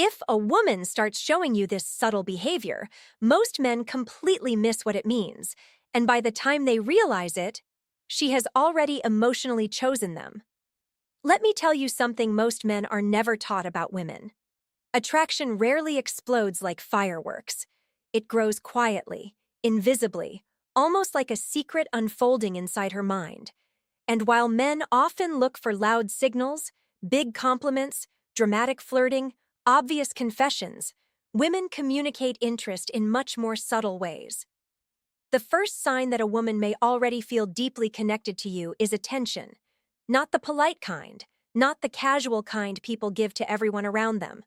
If a woman starts showing you this subtle behavior, most men completely miss what it means, and by the time they realize it, she has already emotionally chosen them. Let me tell you something most men are never taught about women. Attraction rarely explodes like fireworks. It grows quietly, invisibly, almost like a secret unfolding inside her mind. And while men often look for loud signals, big compliments, dramatic flirting, obvious confessions, women communicate interest in much more subtle ways. The first sign that a woman may already feel deeply connected to you is attention. Not the polite kind, not the casual kind people give to everyone around them.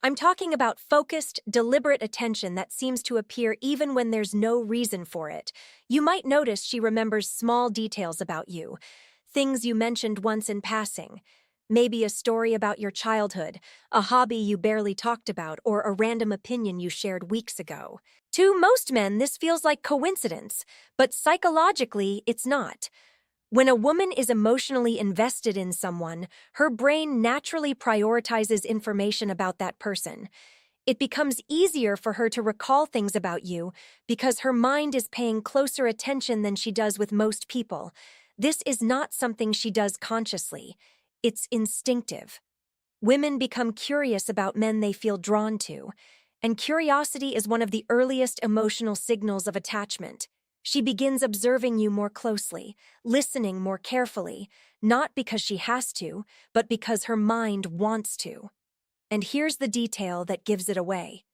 I'm talking about focused, deliberate attention that seems to appear even when there's no reason for it. You might notice she remembers small details about you, things you mentioned once in passing. Maybe a story about your childhood, a hobby you barely talked about, or a random opinion you shared weeks ago. To most men, this feels like coincidence, but psychologically, it's not. When a woman is emotionally invested in someone, her brain naturally prioritizes information about that person. It becomes easier for her to recall things about you because her mind is paying closer attention than she does with most people. This is not something she does consciously. It's instinctive. Women become curious about men they feel drawn to, and curiosity is one of the earliest emotional signals of attachment. She begins observing you more closely, listening more carefully, not because she has to, but because her mind wants to. And here's the detail that gives it away.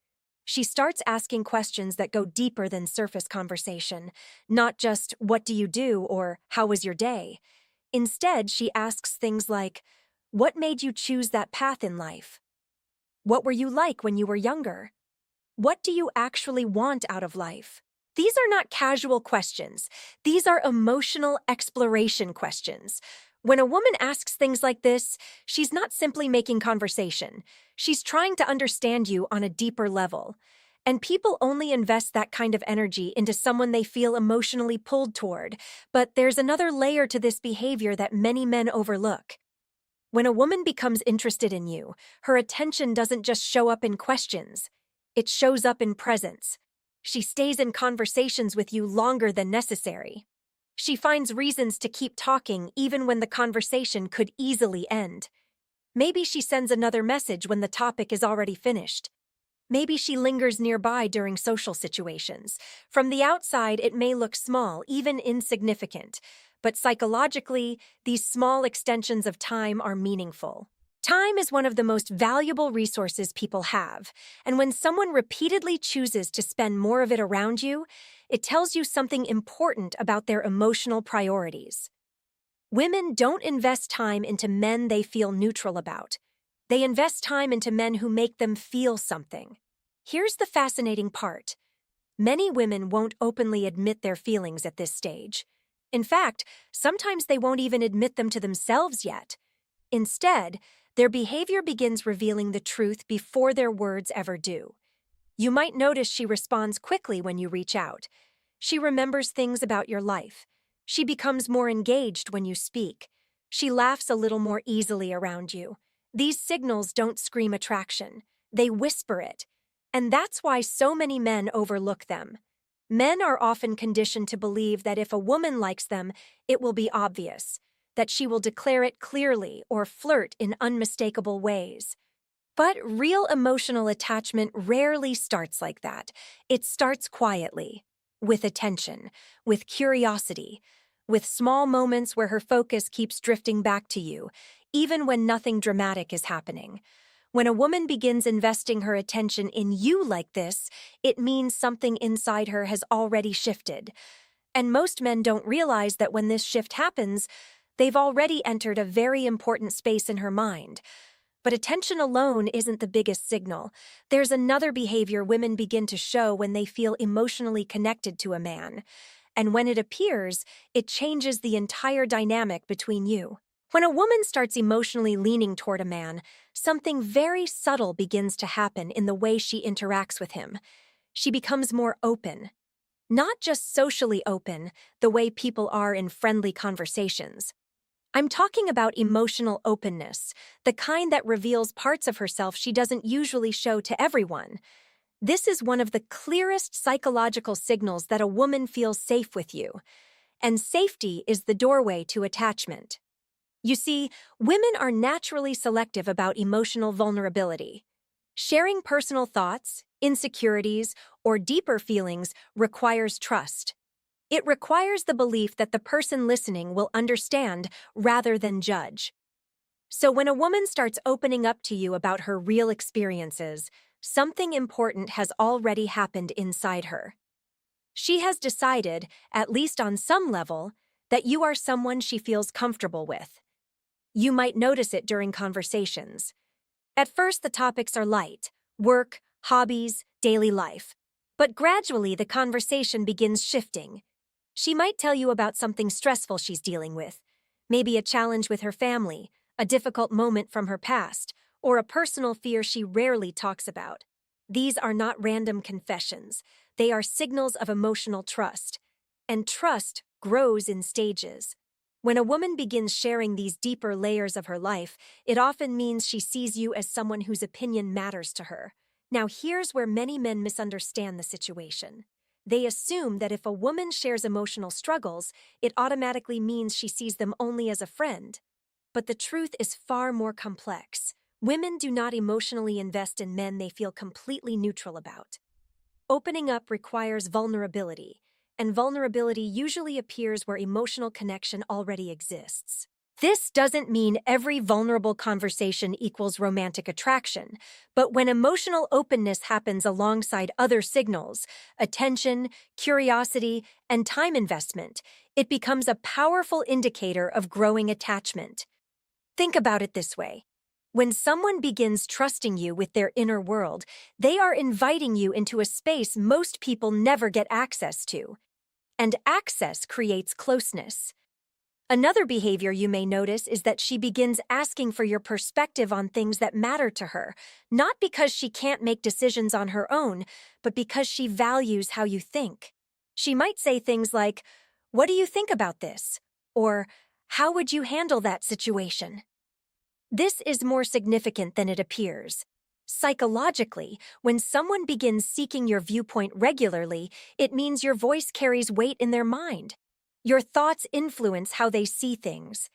She starts asking questions that go deeper than surface conversation, not just, "What do you do?" or "How was your day?" Instead, she asks things like, "What made you choose that path in life? What were you like when you were younger? What do you actually want out of life?" These are not casual questions. These are emotional exploration questions. When a woman asks things like this, she's not simply making conversation. She's trying to understand you on a deeper level. And people only invest that kind of energy into someone they feel emotionally pulled toward. But there's another layer to this behavior that many men overlook. When a woman becomes interested in you, her attention doesn't just show up in questions. It shows up in presence. She stays in conversations with you longer than necessary. She finds reasons to keep talking even when the conversation could easily end. Maybe she sends another message when the topic is already finished. Maybe she lingers nearby during social situations. From the outside, it may look small, even insignificant, but psychologically, these small extensions of time are meaningful. Time is one of the most valuable resources people have, and when someone repeatedly chooses to spend more of it around you, it tells you something important about their emotional priorities. Women don't invest time into men they feel neutral about. They invest time into men who make them feel something. Here's the fascinating part. Many women won't openly admit their feelings at this stage. In fact, sometimes they won't even admit them to themselves yet. Instead, their behavior begins revealing the truth before their words ever do. You might notice she responds quickly when you reach out. She remembers things about your life. She becomes more engaged when you speak. She laughs a little more easily around you. These signals don't scream attraction. They whisper it. And that's why so many men overlook them. Men are often conditioned to believe that if a woman likes them, it will be obvious, that she will declare it clearly or flirt in unmistakable ways. But real emotional attachment rarely starts like that. It starts quietly, with attention, with curiosity, with small moments where her focus keeps drifting back to you, even when nothing dramatic is happening. When a woman begins investing her attention in you like this, it means something inside her has already shifted. And most men don't realize that when this shift happens, they've already entered a very important space in her mind. But attention alone isn't the biggest signal. There's another behavior women begin to show when they feel emotionally connected to a man. And when it appears, it changes the entire dynamic between you. When a woman starts emotionally leaning toward a man, something very subtle begins to happen in the way she interacts with him. She becomes more open. Not just socially open, the way people are in friendly conversations. I'm talking about emotional openness, the kind that reveals parts of herself she doesn't usually show to everyone. This is one of the clearest psychological signals that a woman feels safe with you, and safety is the doorway to attachment. You see, women are naturally selective about emotional vulnerability. Sharing personal thoughts, insecurities, or deeper feelings requires trust. It requires the belief that the person listening will understand rather than judge. So when a woman starts opening up to you about her real experiences, something important has already happened inside her. She has decided, at least on some level, that you are someone she feels comfortable with. You might notice it during conversations. At first, the topics are light: work, hobbies, daily life. But gradually, the conversation begins shifting. She might tell you about something stressful she's dealing with, maybe a challenge with her family, a difficult moment from her past, or a personal fear she rarely talks about. These are not random confessions. They are signals of emotional trust. And trust grows in stages. When a woman begins sharing these deeper layers of her life, it often means she sees you as someone whose opinion matters to her. Now, here's where many men misunderstand the situation. They assume that if a woman shares emotional struggles, it automatically means she sees them only as a friend. But the truth is far more complex. Women do not emotionally invest in men they feel completely neutral about. Opening up requires vulnerability, and vulnerability usually appears where emotional connection already exists. This doesn't mean every vulnerable conversation equals romantic attraction, but when emotional openness happens alongside other signals, attention, curiosity, and time investment, it becomes a powerful indicator of growing attachment. Think about it this way. When someone begins trusting you with their inner world, they are inviting you into a space most people never get access to. And access creates closeness. Another behavior you may notice is that she begins asking for your perspective on things that matter to her, not because she can't make decisions on her own, but because she values how you think. She might say things like, "What do you think about this?" Or, "How would you handle that situation?" This is more significant than it appears. Psychologically, when someone begins seeking your viewpoint regularly, it means your voice carries weight in their mind. Your thoughts influence how they see things,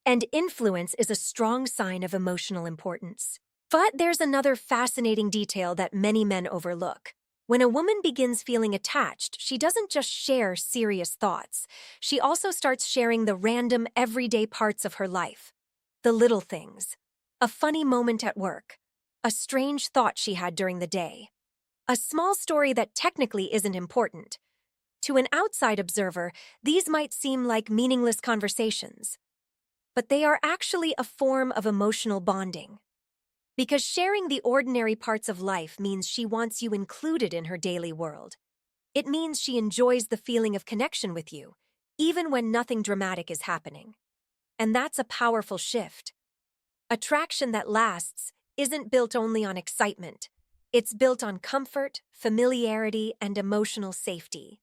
and influence is a strong sign of emotional importance. But there's another fascinating detail that many men overlook. When a woman begins feeling attached, she doesn't just share serious thoughts. She also starts sharing the random, everyday parts of her life. The little things. A funny moment at work. A strange thought she had during the day. A small story that technically isn't important. To an outside observer, these might seem like meaningless conversations. But they are actually a form of emotional bonding. Because sharing the ordinary parts of life means she wants you included in her daily world. It means she enjoys the feeling of connection with you, even when nothing dramatic is happening. And that's a powerful shift. Attraction that lasts isn't built only on excitement. It's built on comfort, familiarity, and emotional safety.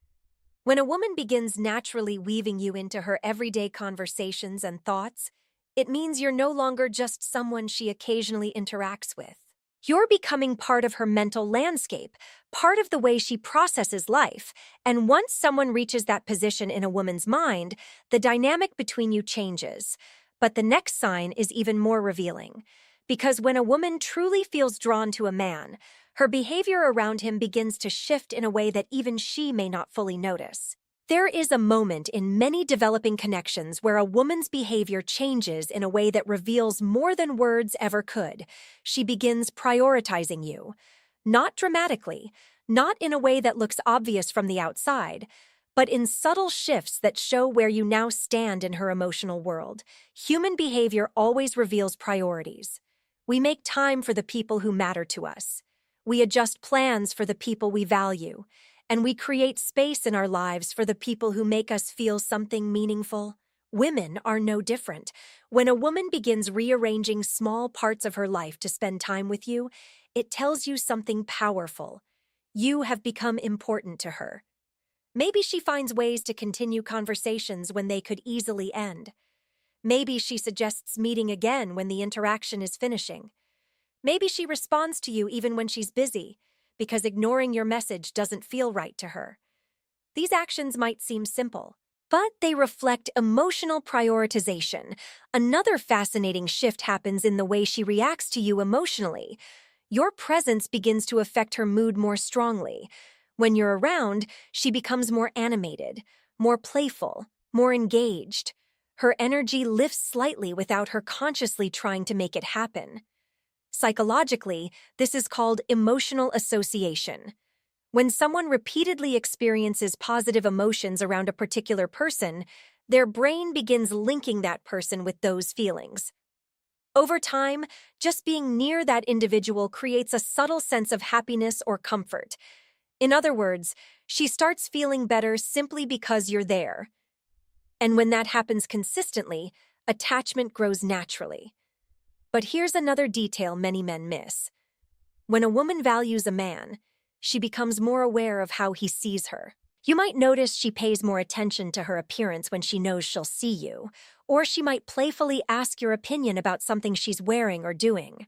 When a woman begins naturally weaving you into her everyday conversations and thoughts, it means you're no longer just someone she occasionally interacts with. You're becoming part of her mental landscape, part of the way she processes life, and once someone reaches that position in a woman's mind, the dynamic between you changes. But the next sign is even more revealing, because when a woman truly feels drawn to a man, her behavior around him begins to shift in a way that even she may not fully notice. There is a moment in many developing connections where a woman's behavior changes in a way that reveals more than words ever could. She begins prioritizing you. Not dramatically, not in a way that looks obvious from the outside, but in subtle shifts that show where you now stand in her emotional world. Human behavior always reveals priorities. We make time for the people who matter to us. We adjust plans for the people we value. And we create space in our lives for the people who make us feel something meaningful. Women are no different. When a woman begins rearranging small parts of her life to spend time with you, it tells you something powerful. You have become important to her. Maybe she finds ways to continue conversations when they could easily end. Maybe she suggests meeting again when the interaction is finishing. Maybe she responds to you even when she's busy, because ignoring your message doesn't feel right to her. These actions might seem simple, but they reflect emotional prioritization. Another fascinating shift happens in the way she reacts to you emotionally. Your presence begins to affect her mood more strongly. When you're around, she becomes more animated, more playful, more engaged. Her energy lifts slightly without her consciously trying to make it happen. Psychologically, this is called emotional association. When someone repeatedly experiences positive emotions around a particular person, their brain begins linking that person with those feelings. Over time, just being near that individual creates a subtle sense of happiness or comfort. In other words, she starts feeling better simply because you're there. And when that happens consistently, attachment grows naturally. But here's another detail many men miss. When a woman values a man, she becomes more aware of how he sees her. You might notice she pays more attention to her appearance when she knows she'll see you, or she might playfully ask your opinion about something she's wearing or doing.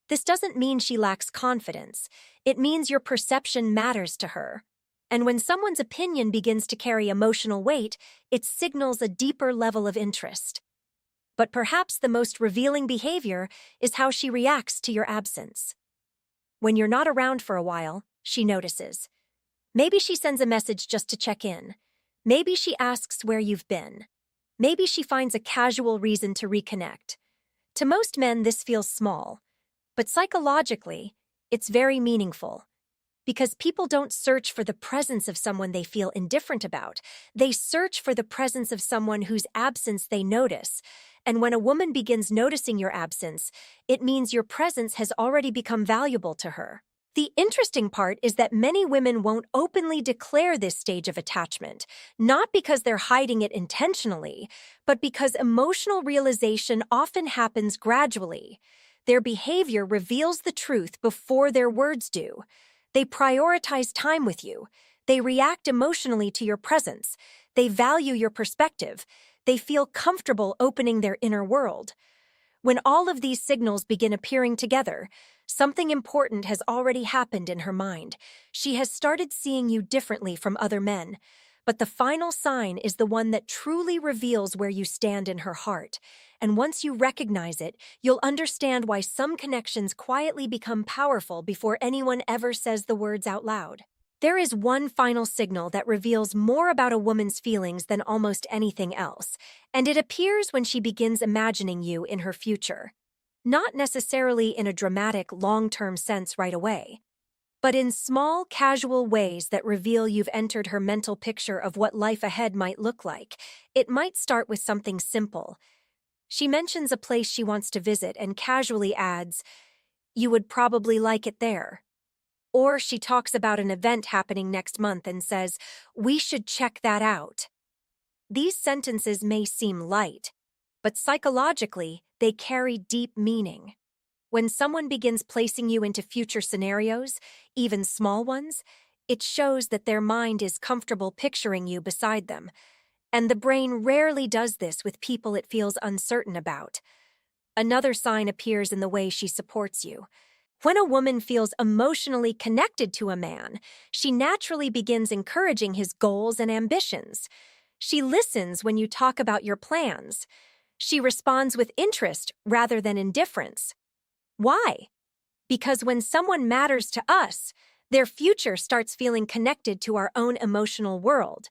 This doesn't mean she lacks confidence. It means your perception matters to her. And when someone's opinion begins to carry emotional weight, it signals a deeper level of interest. But perhaps the most revealing behavior is how she reacts to your absence. When you're not around for a while, she notices. Maybe she sends a message just to check in. Maybe she asks where you've been. Maybe she finds a casual reason to reconnect. To most men, this feels small. But psychologically, it's very meaningful. Because people don't search for the presence of someone they feel indifferent about. They search for the presence of someone whose absence they notice. And when a woman begins noticing your absence, it means your presence has already become valuable to her. The interesting part is that many women won't openly declare this stage of attachment, not because they're hiding it intentionally, but because emotional realization often happens gradually. Their behavior reveals the truth before their words do. They prioritize time with you. They react emotionally to your presence. They value your perspective. They feel comfortable opening their inner world. When all of these signals begin appearing together, something important has already happened in her mind. She has started seeing you differently from other men. But the final sign is the one that truly reveals where you stand in her heart. And once you recognize it, you'll understand why some connections quietly become powerful before anyone ever says the words out loud. There is one final signal that reveals more about a woman's feelings than almost anything else, and it appears when she begins imagining you in her future. Not necessarily in a dramatic, long-term sense right away, but in small, casual ways that reveal you've entered her mental picture of what life ahead might look like. It might start with something simple. She mentions a place she wants to visit and casually adds, "You would probably like it there." Or she talks about an event happening next month and says, "We should check that out." These sentences may seem light, but psychologically, they carry deep meaning. When someone begins placing you into future scenarios, even small ones, it shows that their mind is comfortable picturing you beside them. And the brain rarely does this with people it feels uncertain about. Another sign appears in the way she supports you. When a woman feels emotionally connected to a man, she naturally begins encouraging his goals and ambitions. She listens when you talk about your plans. She responds with interest rather than indifference. Why? Because when someone matters to us, their future starts feeling connected to our own emotional world.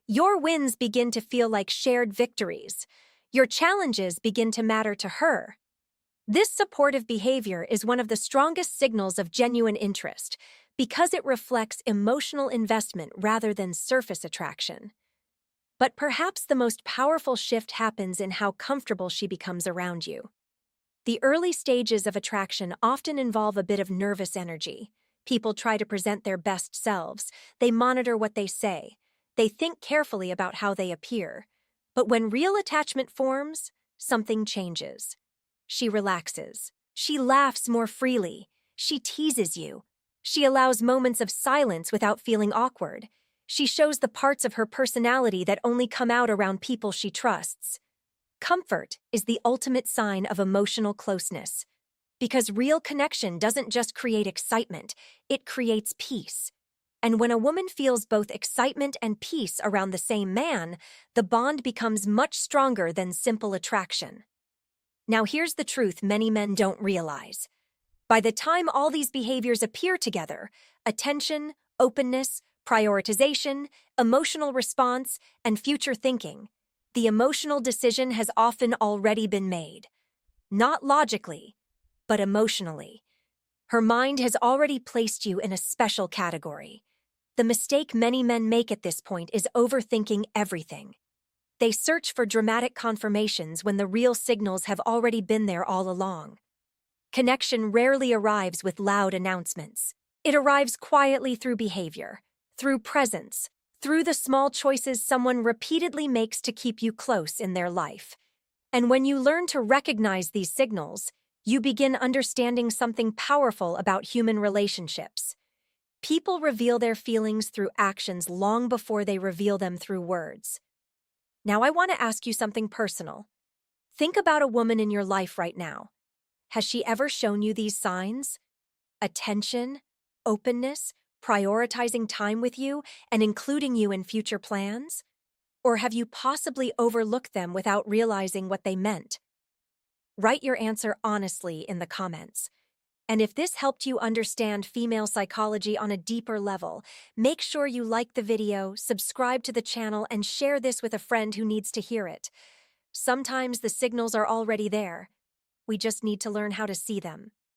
Your wins begin to feel like shared victories. Your challenges begin to matter to her. This supportive behavior is one of the strongest signals of genuine interest because it reflects emotional investment rather than surface attraction. But perhaps the most powerful shift happens in how comfortable she becomes around you. The early stages of attraction often involve a bit of nervous energy. People try to present their best selves. They monitor what they say. They think carefully about how they appear. But when real attachment forms, something changes. She relaxes. She laughs more freely. She teases you. She allows moments of silence without feeling awkward. She shows the parts of her personality that only come out around people she trusts. Comfort is the ultimate sign of emotional closeness, because real connection doesn't just create excitement, it creates peace. And when a woman feels both excitement and peace around the same man, the bond becomes much stronger than simple attraction. Now here's the truth many men don't realize. By the time all these behaviors appear together, attention, openness, prioritization, emotional response, and future thinking, the emotional decision has often already been made. Not logically, but emotionally. Her mind has already placed you in a special category. The mistake many men make at this point is overthinking everything. They search for dramatic confirmations when the real signals have already been there all along. Connection rarely arrives with loud announcements. It arrives quietly through behavior, through presence, through the small choices someone repeatedly makes to keep you close in their life. And when you learn to recognize these signals, you begin understanding something powerful about human relationships. People reveal their feelings through actions long before they reveal them through words. Now I want to ask you something personal. Think about a woman in your life right now. Has she ever shown you these signs? Attention, openness, prioritizing time with you, and including you in future plans? Or have you possibly overlooked them without realizing what they meant? Write your answer honestly in the comments. And if this helped you understand female psychology on a deeper level, make sure you like the video, subscribe to the channel, and share this with a friend who needs to hear it. Sometimes the signals are already there. We just need to learn how to see them.